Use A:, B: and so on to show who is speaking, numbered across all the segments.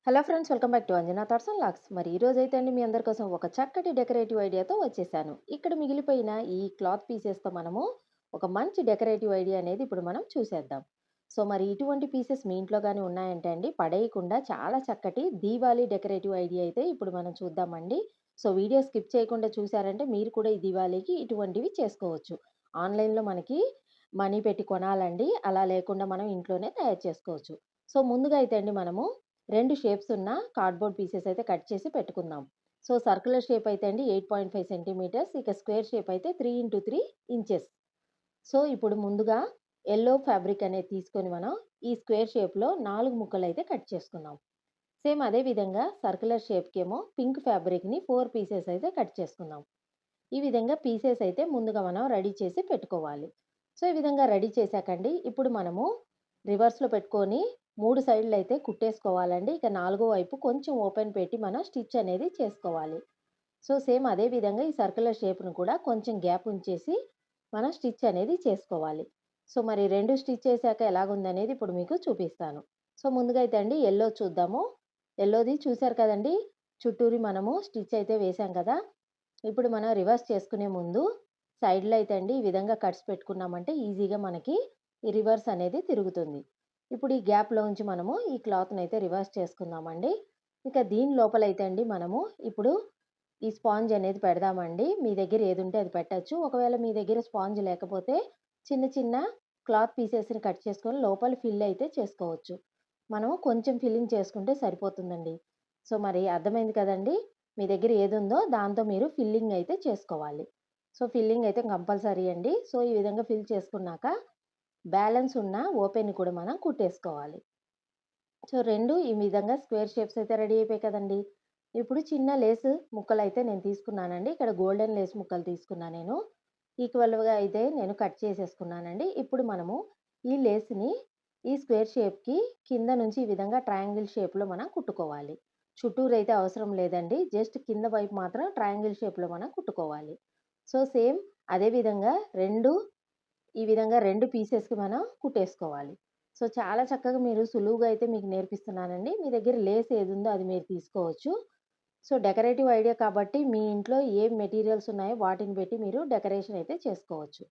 A: Hello friends, welcome back to Anjana thoughts and lakhs. మరి ఈ రోజు అయితే అండి మీ అందరి కోసం ఒక చక్కటి డెకరేటివ్ ఐడియాతో వచ్చేసాను. ఇక్కడ మిగిలిపోయిన ఈ క్లాత్ పీసెస్తో మనము ఒక మంచి డెకరేటివ్ ఐడియా అనేది ఇప్పుడు మనం చూసేద్దాం. సో మరి ఇటువంటి పీసెస్ మీ ఇంట్లో కానీ ఉన్నాయంటే అండి పడేయకుండా చాలా చక్కటి దీవాళీ డెకరేటివ్ ఐడియా అయితే ఇప్పుడు మనం చూద్దామండి. సో వీడియో స్కిప్ చేయకుండా చూసారంటే మీరు కూడా ఈ దీవాళీకి ఇటువంటివి చేసుకోవచ్చు. ఆన్లైన్లో మనకి మనీ పెట్టి కొనాలండి, అలా లేకుండా మనం ఇంట్లోనే తయారు చేసుకోవచ్చు. సో ముందుగా అయితే అండి మనము 2 షేప్స్ ఉన్న కార్డ్‌బోర్డ్ పీసెస్ అయితే కట్ చేసి పెట్టుకుందాం. సో, సర్క్యులర్ షేప్ అయితే అండి 8.5 సెంటీమీటర్స్. ఇక స్క్వేర్ షేప్ అయితే 3 x 3 ఇంచెస్. సో, ఇప్పుడు ముందుగా యెల్లో ఫ్యాబ్రిక్ అనేది తీసుకొని మనం ఈ స్క్వేర్ షేప్‌లో 4 ముక్కలైతే కట్ చేసుకుందాం. సేమ్ అదే విధంగా సర్క్యులర్ షేప్‌కేమో పింక్ ఫ్యాబ్రిక్‌ని 4 పీసెస్ అయితే కట్ చేసుకుందాం. ఈ విధంగా పీసెస్ అయితే ముందుగా మనం రెడీ చేసి పెట్టుకోవాలి. సో, ఈ విధంగా రెడీ చేశాకండి ఇప్పుడు మనము రివర్స్‌లో పెట్టుకొని 3 సైడ్‌లయితే కుట్టేసుకోవాలండి. ఇక నాలుగో వైపు కొంచెం ఓపెన్ పెట్టి మనం స్టిచ్ అనేది చేసుకోవాలి. సో, సేమ్ అదే విధంగా ఈ సర్క్యులర్ షేప్‌ను కూడా కొంచెం గ్యాప్ ఉంచేసి మనం స్టిచ్ అనేది చేసుకోవాలి. సో, మరి 2 స్టిచ్ చేశాక ఎలాగుందనేది ఇప్పుడు మీకు చూపిస్తాను. సో, ముందుగా అయితే అండి యెల్లో చూద్దాము. యెల్లోది చూసారు కదండీ! చుట్టూరి మనము స్టిచ్ అయితే వేసాం కదా! ఇప్పుడు మనం రివర్స్ చేసుకునే ముందు సైడ్‌లో అయితే అండి ఈ విధంగా కట్స్ పెట్టుకున్నామంటే ఈజీగా మనకి ఈ రివర్స్ అనేది తిరుగుతుంది. ఇప్పుడు ఈ గ్యాప్‌లోంచి మనము ఈ క్లాత్‌నయితే రివర్స్ చేసుకుందామండి. ఇక దీని లోపలైతే అండి మనము ఇప్పుడు ఈ స్పాంజ్ అనేది పెడదామండి. మీ దగ్గర ఏదుంటే అది పెట్టొచ్చు. ఒకవేళ మీ దగ్గర స్పాంజ్ లేకపోతే చిన్న చిన్న క్లాత్ పీసెస్‌ని కట్ చేసుకొని లోపల ఫిల్ అయితే చేసుకోవచ్చు. మనం కొంచెం ఫిల్లింగ్ చేసుకుంటే సరిపోతుందండి. సో, మరి అర్థమైంది కదండీ! మీ దగ్గర ఏదుందో దాంతో మీరు ఫిల్లింగ్ అయితే చేసుకోవాలి. సో, ఫిల్లింగ్ అయితే కంపల్సరీ అండి. సో, ఈ విధంగా ఫిల్ చేసుకున్నాక బ్యాలెన్స్ ఉన్న ఓపెన్‌ని కూడా మనం కుట్టేసుకోవాలి. సో, 2 ఈ విధంగా స్క్వేర్ షేప్స్ అయితే రెడీ అయిపోయాయి కదండీ! ఇప్పుడు చిన్న లేస్ ముక్కలైతే నేను తీసుకున్నానండి. ఇక్కడ గోల్డెన్ లేస్ ముక్కలు తీసుకున్నా నేను. ఈక్వల్‌గా అయితే నేను కట్ చేసేసుకున్నానండి. ఇప్పుడు మనము ఈ లేస్‌ని ఈ స్క్వేర్ షేప్‌కి కింద నుంచి ఈ విధంగా ట్రయాంగిల్ షేప్‌లో మనం కుట్టుకోవాలి. చుట్టూరైతే అవసరం లేదండి. జస్ట్ కింద వైపు మాత్రం ట్రయాంగిల్ షేప్‌లో మనం కుట్టుకోవాలి. సో, సేమ్ అదే విధంగా 2 ఈ విధంగా 2 పీసెస్‌కి మనం కుట్టేసుకోవాలి. సో, చాలా చక్కగా మీరు సులువుగా అయితే మీకు నేర్పిస్తున్నానండి. మీ దగ్గర లేస్ ఏదుందో అది మీరు తీసుకోవచ్చు. సో, డెకరేటివ్ ఐడియా కాబట్టి మీ ఇంట్లో ఏ మెటీరియల్స్ ఉన్నాయో వాటిని పెట్టి మీరు డెకరేషన్ అయితే చేసుకోవచ్చు.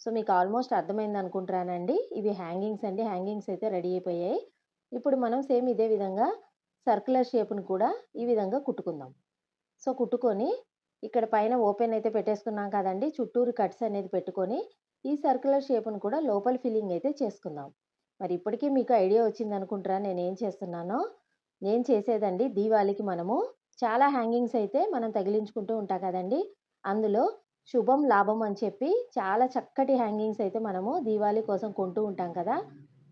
A: సో, మీకు ఆల్మోస్ట్ అర్థమైందనుకుంటున్నానండి. ఇవి హ్యాంగింగ్స్ అండి. హ్యాంగింగ్స్ అయితే రెడీ అయిపోయాయి. ఇప్పుడు మనం సేమ్ ఇదే విధంగా సర్క్యులర్ షేప్‌ని కూడా ఈ విధంగా కుట్టుకుందాం. సో, కుట్టుకొని ఇక్కడ పైన ఓపెన్ అయితే పెట్టేసుకున్నాం కదండీ! చుట్టూరు కట్స్ అనేది పెట్టుకొని, ఈ సర్క్యులర్ షేప్‌ని కూడా లోపల ఫిల్లింగ్ అయితే చేసుకుందాం. మరి ఇప్పటికి మీకు ఐడియా వచ్చిందనుకుంటారా నేనేం చేస్తున్నానో? నేను చేసేదండి దీవాళికి మనము చాలా హ్యాంగింగ్స్ అయితే మనం తగిలించుకుంటూ ఉంటాం కదండీ! అందులో శుభం, లాభం అని చెప్పి చాలా చక్కటి హ్యాంగింగ్స్ అయితే మనము దీవాళి కోసం కొంటూ ఉంటాం కదా!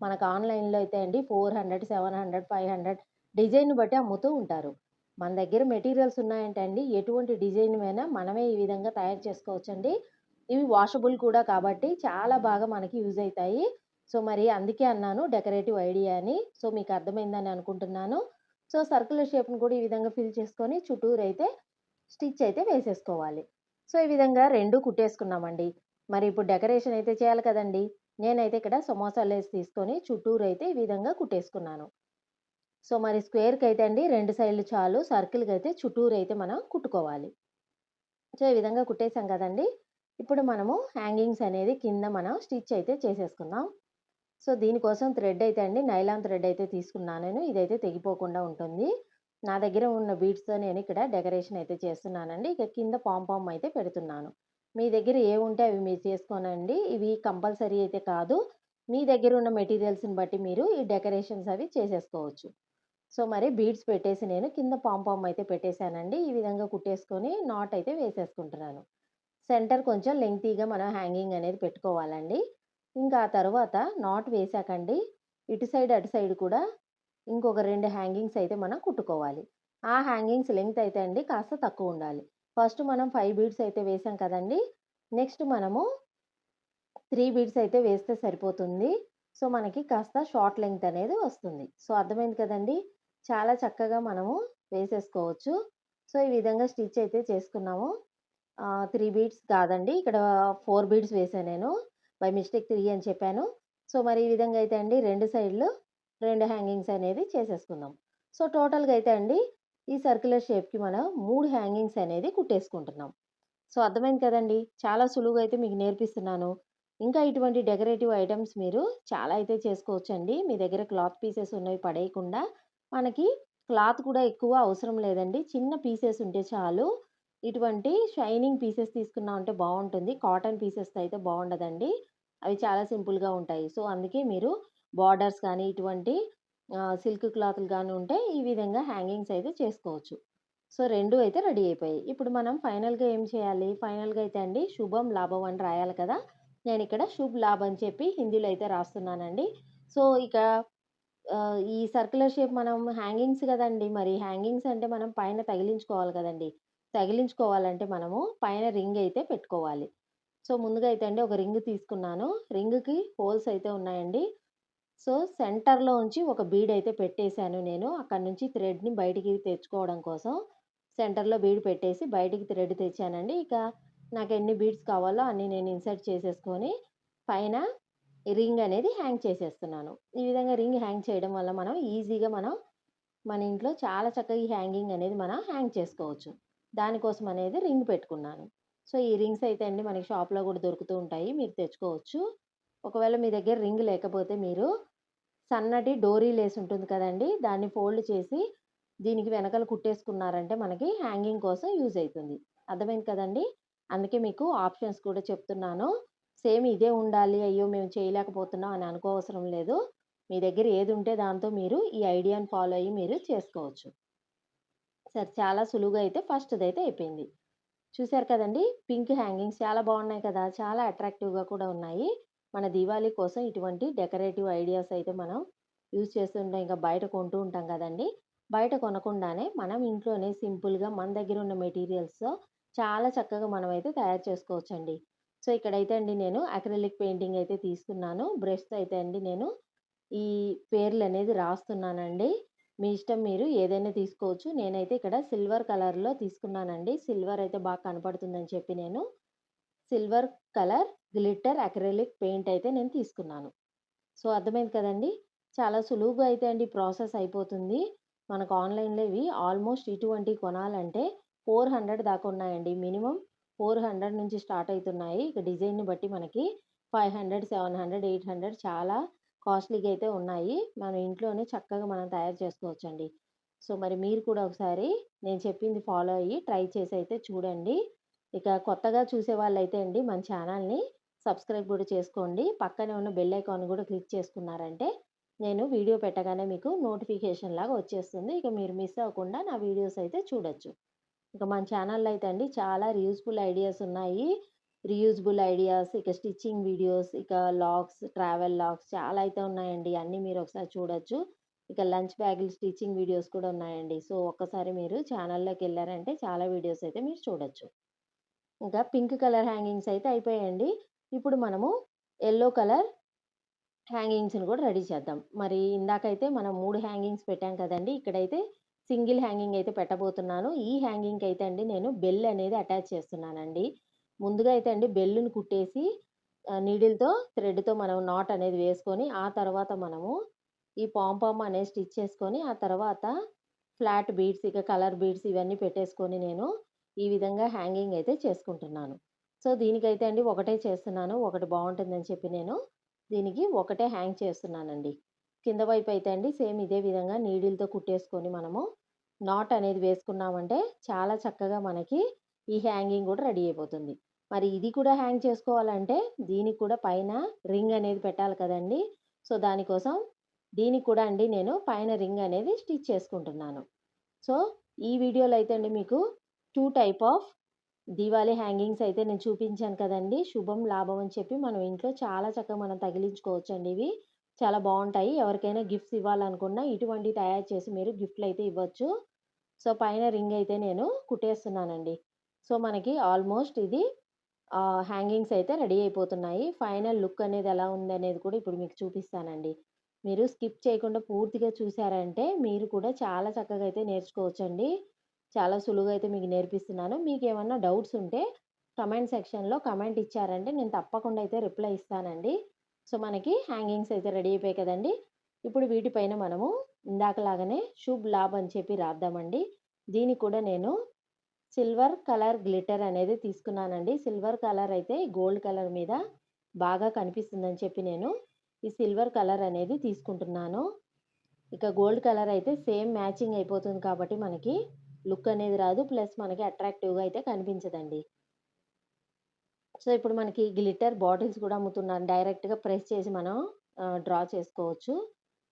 A: మనకు ఆన్‌లైన్‌లో అయితే అండి 400, 700, 500 డిజైన్‌ని బట్టి అమ్ముతూ ఉంటారు. మన దగ్గర మెటీరియల్స్ ఉన్నాయంటే అండి ఎటువంటి డిజైన్‌వైనా మనమే ఈ విధంగా తయారు చేసుకోవచ్చండి. ఇవి వాషబుల్ కూడా కాబట్టి చాలా బాగా మనకి యూజ్ అయితాయి. సో, మరి అందుకే అన్నాను డెకరేటివ్ ఐడియా అని. సో, మీకు అర్థమైందని అనుకుంటున్నాను. సో, సర్కులర్ షేప్‌ని కూడా ఈ విధంగా ఫిల్ చేసుకొని చుట్టూరైతే స్టిచ్ అయితే వేసేసుకోవాలి. సో, ఈ విధంగా 2 కుట్టేసుకున్నామండి. మరి ఇప్పుడు డెకరేషన్ అయితే చేయాలి కదండీ! నేనైతే ఇక్కడ సమోసా లేస్ తీసుకొని చుట్టూరైతే ఈ విధంగా కుట్టేసుకున్నాను. సో, మరి స్క్వేర్‌కైతే అండి 2 సైడ్‌లు చాలు. సర్కిల్‌కైతే చుట్టూరైతే మనం కుట్టుకోవాలి. సో, ఈ విధంగా కుట్టేసాం కదండీ! ఇప్పుడు మనము హ్యాంగింగ్స్ అనేది కింద మనం స్టిచ్ అయితే చేసేసుకుందాం. సో, దీనికోసం థ్రెడ్ అయితే అండి నైలాన్ థ్రెడ్ అయితే తీసుకున్నాను నేను. ఇదైతే తెగిపోకుండా ఉంటుంది. నా దగ్గర ఉన్న బీడ్స్‌తో నేను ఇక్కడ డెకరేషన్ అయితే చేస్తున్నానండి. ఇక కింద పామ్ అయితే పెడుతున్నాను. మీ దగ్గర ఏవుంటే అవి మీరు చేసుకోనండి. ఇవి కంపల్సరీ అయితే కాదు. మీ దగ్గర ఉన్న మెటీరియల్స్‌ని బట్టి మీరు ఈ డెకరేషన్స్ అవి చేసేసుకోవచ్చు. సో, మరి బీడ్స్ పెట్టేసి నేను కింద పామ్ అయితే పెట్టేసానండి. ఈ విధంగా కుట్టేసుకొని నాట్ అయితే వేసేసుకుంటున్నాను. సెంటర్ కొంచెం లెంగ్తీగా మనం హ్యాంగింగ్ అనేది పెట్టుకోవాలండి. ఇంకా ఆ తరువాత నాట్ వేశాకండి ఇటు సైడ్, అటు సైడ్ కూడా ఇంకొక 2 హ్యాంగింగ్స్ అయితే మనం కుట్టుకోవాలి. ఆ హ్యాంగింగ్స్ లెంగ్త్ అయితే అండి కాస్త తక్కువుండాలి. ఫస్ట్ మనం 5 బీడ్స్ అయితే వేసాం కదండీ! నెక్స్ట్ మనము 3 బీడ్స్ అయితే వేస్తే సరిపోతుంది. సో, మనకి కాస్త షార్ట్ లెంగ్త్ అనేది వస్తుంది. సో, అర్థమైంది కదండీ! చాలా చక్కగా మనము వేసేసుకోవచ్చు. సో, ఈ విధంగా స్టిచ్ అయితే చేసుకున్నాము. 3 బీడ్స్ కాదండి. ఇక్కడ 4 బీడ్స్ వేసా నేను. బై మిస్టేక్ 3 అని చెప్పాను. సో, మరి ఈ విధంగా అయితే అండి 2 సైడ్‌లు 2 హ్యాంగింగ్స్ అనేది చేసేసుకుందాం. సో, టోటల్‌గా అయితే అండి ఈ సర్క్యులర్ షేప్‌కి మనం 3 హ్యాంగింగ్స్ అనేది కుట్టేసుకుంటున్నాం. సో, అర్థమైంది కదండీ! చాలా సులువుగా అయితే మీకు నేర్పిస్తున్నాను. ఇంకా ఇటువంటి డెకరేటివ్ ఐటెమ్స్ మీరు చాలా అయితే చేసుకోవచ్చండి. మీ దగ్గర క్లాత్ పీసెస్ ఉన్నవి పడేయకుండా, మనకి క్లాత్ కూడా ఎక్కువ అవసరం లేదండి. చిన్న పీసెస్ ఉంటే చాలు. ఇటువంటి షైనింగ్ పీసెస్ తీసుకున్నామంటే బావుంటుంది. కాటన్ పీసెస్‌తో అయితే బావుండదండి. అవి చాలా సింపుల్‌గా ఉంటాయి. సో, అందుకే మీరు బోర్డర్స్ కానీ, ఇటువంటి సిల్క్ క్లాతులు గాని ఉంటే ఈ విధంగా హ్యాంగింగ్స్ అయితే చేసుకోవచ్చు. సో, 2 అయితే రెడీ అయిపోయాయి. ఇప్పుడు మనం ఫైనల్‌గా ఏం చేయాలి? ఫైనల్‌గా అయితే అండి శుభం లాభం అని రాయాలి కదా! నేనిక్కడ శుభ్ లాభ్ అని చెప్పి హిందీలో అయితే రాస్తున్నానండి. సో, ఇక ఈ సర్క్యులర్ షేప్ మనం హ్యాంగింగ్స్ గదండీ! మరి హ్యాంగింగ్స్ అంటే మనం పైన తగిలించుకోవాలి కదండీ! తగిలించుకోవాలంటే మనము పైన రింగ్ అయితే పెట్టుకోవాలి. సో, ముందుగా అయితే అండి ఒక రింగ్ తీసుకున్నాను. రింగ్‌కి హోల్స్ అయితే ఉన్నాయండి. సో, సెంటర్‌లో ఉంచి ఒక బీడ్ అయితే పెట్టేసాను నేను. అక్కడి నుంచి థ్రెడ్‌ని బయటికి తెచ్చుకోవడం కోసం సెంటర్‌లో బీడ్ పెట్టేసి బయటికి థ్రెడ్ తెచ్చానండి. ఇక నాకెన్ని బీడ్స్ కావాలో అన్ని నేను ఇన్సర్ట్ చేసేసుకొని పైన రింగ్ అనేది హ్యాంగ్ చేసేస్తున్నాను. ఈ విధంగా రింగ్ హ్యాంగ్ చేయడం వల్ల మనం ఈజీగా మన ఇంట్లో చాలా చక్కగా ఈ హ్యాంగింగ్ అనేది మనం హ్యాంగ్ చేసుకోవచ్చు. దానికోసం అనేది రింగ్ పెట్టుకున్నాను. సో, ఈ రింగ్స్ అయితే అండి మనకి షాప్‌లో గూడా దొరుకుతూ ఉంటాయి. మీరు తెచ్చుకోవచ్చు. ఒకవేళ మీ దగ్గర రింగ్ లేకపోతే మీరు సన్నటి డోరీ లేస్ ఉంటుంది కదండీ! దాన్ని ఫోల్డ్ చేసి దీనికి వెనకాల కుట్టేసుకున్నారంటే మనకి హ్యాంగింగ్ కోసం యూజ్ అయితుంది. అర్థమైంది కదండీ! అందుకే మీకు ఆప్షన్స్ కూడా చెప్తున్నాను. సేమ్ ఇదే ఉండాలి. అయ్యో! మేము చేయలేకపోతున్నాం అని అనుకోవసరం లేదు. మీ దగ్గర ఏదుంటే దాంతో మీరు ఈ ఐడియాని ఫాలో అయ్యి మీరు చేసుకోవచ్చు. సరే చాలా సులువుగా అయితే ఫస్ట్‌దైతే అయిపోయింది. చూసారు కదండీ! పింక్ హ్యాంగింగ్స్ చాలా బాగున్నాయి కదా! చాలా అట్రాక్టివ్‌గా కూడా ఉన్నాయి. మన దీవాళీ కోసం ఇటువంటి డెకరేటివ్ ఐడియాస్ అయితే మనం యూజ్ చేస్తుంటాం. ఇంకా బయట కొంటూ ఉంటాం కదండీ! బయట కొనకుండానే మనం ఇంట్లోనే సింపుల్‌గా మన దగ్గర ఉన్న మెటీరియల్స్‌తో చాలా చక్కగా మనమైతే తయారు చేసుకోవచ్చండి. సో, ఇక్కడైతే అండి నేను అక్రిలిక్ పెయింటింగ్ అయితే తీసుకున్నాను. బ్రష్‌తో అయితే అండి నేను ఈ పేర్లనేది రాస్తున్నానండి. మీ ఇష్టం మీరు ఏదైనా తీసుకోవచ్చు. నేనైతే ఇక్కడ సిల్వర్ కలర్‌లో తీసుకున్నానండి. సిల్వర్ అయితే బాగా కనపడుతుందని చెప్పి నేను silver colour glitter acrylic paint అయితే నేను తీసుకున్నాను. సో, అర్థమైంది కదండీ! చాలా సులువుగా అయితే అండి ప్రాసెస్ అయిపోతుంది. మనకు ఆన్‌లైన్‌లో ఇవి ఆల్మోస్ట్ ఇటువంటివి కొనాలంటే 400 దాకా ఉన్నాయండి. మినిమమ్ 400 నుంచి స్టార్ట్ అయితున్నాయి. ఇక డిజైన్‌ని బట్టి మనకి 500, 700, 800 చాలా కాస్ట్‌లీగా అయితే ఉన్నాయి. మనం ఇంట్లోనే చక్కగా మనం తయారు చేసుకోవచ్చండి. సో, మరి మీరు కూడా ఒకసారి నేను చెప్పింది ఫాలో అయ్యి ట్రై చేసి అయితే చూడండి. ఇక కొత్తగా చూసేవాళ్ళైతే అండి మన ఛానల్‌ని సబ్స్క్రైబ్ గూడా చేసుకోండి. పక్కనే ఉన్న బెల్ ఐకాన్ గూడా క్లిక్ చేసుకున్నారంటే, నేను వీడియో పెట్టగానే మీకు నోటిఫికేషన్ లాగా వచ్చేస్తుంది. ఇక మీరు మిస్ అవ్వకుండా నా వీడియోస్ అయితే చూడొచ్చు. ఇక మన ఛానల్‌లో అయితే అండి చాలా రీయూజబుల్ ఐడియాస్ ఉన్నాయి. రీయూజబుల్ ఐడియాస్, ఇక స్టిచ్చింగ్ వీడియోస్, ఇక లాగ్స్, ట్రావెల్ లాగ్స్ చాలా అయితే ఉన్నాయండి. అన్నీ మీరు ఒకసారి చూడొచ్చు. ఇక లంచ్ బ్యాగులు స్టిచ్చింగ్ వీడియోస్ కూడా ఉన్నాయండి. సో, ఒక్కసారి మీరు ఛానల్‌లోకెళ్లారంటే చాలా వీడియోస్ అయితే మీరు చూడొచ్చు. ఇంకా పింక్ కలర్ హ్యాంగింగ్స్ అయితే అయిపోయాయండి. ఇప్పుడు మనము యెల్లో కలర్ హ్యాంగింగ్స్‌ని కూడా రెడీ చేద్దాం. మరి ఇందాకైతే మనం 3 హ్యాంగింగ్స్ పెట్టాం కదండీ! ఇక్కడైతే సింగిల్ హ్యాంగింగ్ అయితే పెట్టబోతున్నాను. ఈ హ్యాంగింగ్‌కి అయితే అండి నేను బెల్ అనేది అటాచ్ చేస్తున్నానండి. ముందుగా అయితే అండి బెల్లుని కుట్టేసి నీడిల్‌తో, థ్రెడ్‌తో మనం నాట్ అనేది వేసుకొని, ఆ తర్వాత మనము ఈ పామ్ అనేది స్టిచ్ చేసుకొని, ఆ తర్వాత ఫ్లాట్ బీడ్స్, ఇక కలర్ బీడ్స్ ఇవన్నీ పెట్టేసుకొని నేను ఈ విధంగా హ్యాంగింగ్ అయితే చేసుకుంటున్నాను. సో, దీనికైతే అండి ఒకటే చేస్తున్నాను. ఒకటి బావుంటుందని చెప్పి నేను దీనికి ఒకటే హ్యాంగ్ చేస్తున్నానండి. కింద వైపు అయితే అండి సేమ్ ఇదే విధంగా నీడిల్‌తో కుట్టేసుకొని మనము నాట్ అనేది వేసుకున్నామంటే చాలా చక్కగా మనకి ఈ హ్యాంగింగ్ కూడా రెడీ అయిపోతుంది. మరి ఇది కూడా హ్యాంగ్ చేసుకోవాలంటే దీనికి కూడా పైన రింగ్ అనేది పెట్టాలి కదండీ! సో, దానికోసం దీనికి కూడా అండి నేను పైన రింగ్ అనేది స్టిచ్ చేసుకుంటున్నాను. సో, ఈ వీడియోలో అయితే అండి మీకు 2 టైప్ ఆఫ్ దీవాళీ హ్యాంగింగ్స్ అయితే నేను చూపించాను కదండీ! శుభం, లాభం అని చెప్పి మనం ఇంట్లో చాలా చక్కగా మనం తగిలించుకోవచ్చండి ఇవి. చాలా బావుంటాయి. ఎవరికైనా గిఫ్ట్స్ ఇవ్వాలనుకున్నా ఇటువంటివి తయారు చేసి మీరు గిఫ్ట్‌లయితే ఇవ్వచ్చు. సో, పైన రింగ్ అయితే నేను కుట్టేస్తున్నానండి. సో, మనకి ఆల్మోస్ట్ ఇది హ్యాంగింగ్స్ అయితే రెడీ అయిపోతున్నాయి. ఫైనల్ లుక్ అనేది ఎలా ఉందనేది కూడా ఇప్పుడు మీకు చూపిస్తానండి. మీరు స్కిప్ చేయకుండా పూర్తిగా చూసారంటే మీరు కూడా చాలా చక్కగా అయితే నేర్చుకోవచ్చండి. చాలా సులువుగా అయితే మీకు నేర్పిస్తున్నాను. మీకేమన్నా డౌట్స్ ఉంటే కమెంట్ సెక్షన్‌లో కమెంట్ ఇచ్చారంటే నేను తప్పకుండా అయితే రిప్లై ఇస్తానండి. సో, మనకి హ్యాంగింగ్స్ అయితే రెడీ అయిపోయాయి కదండీ! ఇప్పుడు వీటిపైన మనము ఇందాకలాగానే శుభ్ లాభ్ అని చెప్పి రాద్దామండి. దీనికి కూడా నేను సిల్వర్ కలర్ గ్లిట్టర్ అనేది తీసుకున్నానండి. సిల్వర్ కలర్ అయితే గోల్డ్ కలర్ మీద బాగా కనిపిస్తుందని చెప్పి నేను ఈ సిల్వర్ కలర్ అనేది తీసుకుంటున్నాను. ఇక గోల్డ్ కలర్ అయితే సేమ్ మ్యాచింగ్ అయిపోతుంది కాబట్టి మనకి లుక్ అనేది రాదు. ప్లస్ మనకి అట్రాక్టివ్‌గా అయితే కనిపించదండి. సో, ఇప్పుడు మనకి గ్లిట్టర్ బాటిల్స్ కూడా అమ్ముతున్నారు. డైరెక్ట్‌గా ప్రెస్ చేసి మనం డ్రా చేసుకోవచ్చు.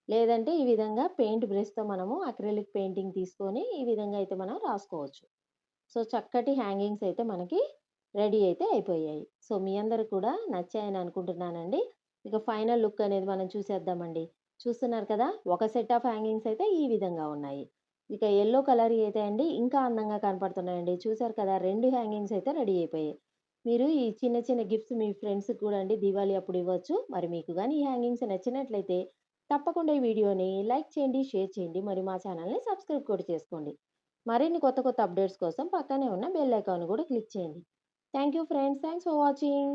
A: లేదంటే ఈ విధంగా పెయింట్ బ్రష్‌తో మనము అక్రిలిక్ పెయింటింగ్ తీసుకొని ఈ విధంగా అయితే మనం రాసుకోవచ్చు. సో, చక్కటి హ్యాంగింగ్స్ అయితే మనకి రెడీ అయితే అయిపోయాయి. సో, మీ అందరికి కూడా నచ్చాయని అనుకుంటున్నానండి. ఇక ఫైనల్ లుక్ అనేది మనం చూసేద్దామండి. చూస్తున్నారు కదా! ఒక సెట్ ఆఫ్ హ్యాంగింగ్స్ అయితే ఈ విధంగా ఉన్నాయి. ఇక యెల్లో కలర్‌యి అయితే అండి ఇంకా అందంగా కనపడుతున్నాయండి. చూసారు కదా! 2 హ్యాంగింగ్స్ అయితే రెడీ అయిపోయాయి. మీరు ఈ చిన్న చిన్న గిఫ్ట్స్ మీ ఫ్రెండ్స్‌కి కూడా అండి దీవాళి అప్పుడు ఇవ్వచ్చు. మరి మీకు గాని ఈ హ్యాంగింగ్స్ నచ్చినట్లయితే తప్పకుండా ఈ వీడియోని లైక్ చేయండి, షేర్ చేయండి. మరి మా ఛానెల్‌ని సబ్స్క్రైబ్ కూడా చేసుకోండి. మరిన్ని కొత్త కొత్త అప్డేట్స్ కోసం పక్కనే ఉన్న బెల్ ఐకాన్ కూడా క్లిక్ చేయండి. Thank you friends. Thanks for watching.